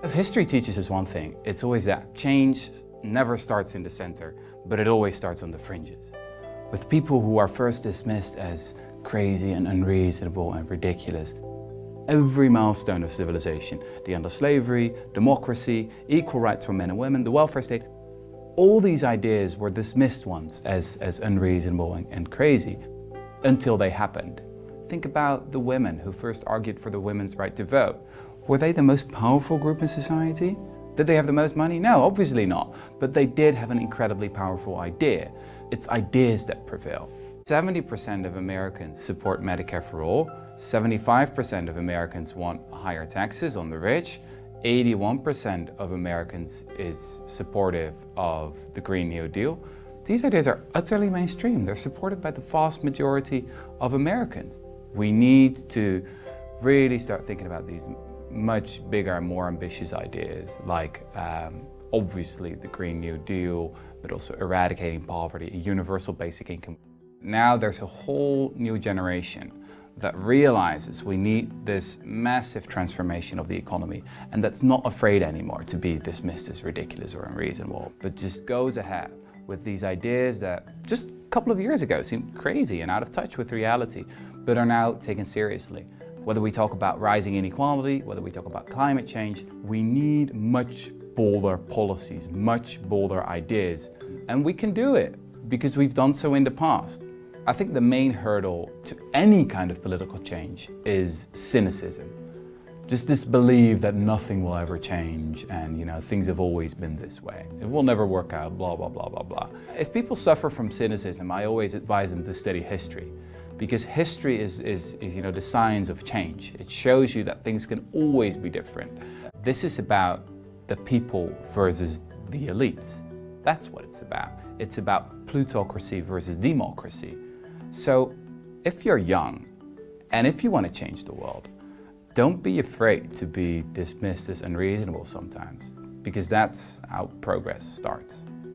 If history teaches us one thing, it's always that change never starts in the center, but it always starts on the fringes. With people who are first dismissed as crazy and unreasonable and ridiculous, every milestone of civilization, the end of slavery, democracy, equal rights for men and women, the welfare state, all these ideas were dismissed once as unreasonable and crazy until they happened. Think about the women who first argued for the women's right to vote. Were they the most powerful group in society? Did they have the most money? No, obviously not. But they did have an incredibly powerful idea. It's ideas that prevail. 70% of Americans support Medicare for all. 75% of Americans want higher taxes on the rich. 81% of Americans is supportive of the Green New Deal. These ideas are utterly mainstream. They're supported by the vast majority of Americans. We need to really start thinking about these much bigger and more ambitious ideas, like obviously the Green New Deal, but also eradicating poverty, a universal basic income. Now there's a whole new generation that realizes we need this massive transformation of the economy, and that's not afraid anymore to be dismissed as ridiculous or unreasonable, but just goes ahead with these ideas that just a couple of years ago seemed crazy and out of touch with reality, but are now taken seriously. Whether we talk about rising inequality, whether we talk about climate change, we need much bolder policies, much bolder ideas, and we can do it because we've done so in the past. I think the main hurdle to any kind of political change is cynicism. Just this belief that nothing will ever change and things have always been this way. It will never work out, blah, blah, blah, blah, blah. If people suffer from cynicism, I always advise them to study history, because history is the science of change. It shows you that things can always be different. This is about the people versus the elites. That's what it's about. It's about plutocracy versus democracy. So if you're young and if you want to change the world, don't be afraid to be dismissed as unreasonable sometimes, because that's how progress starts.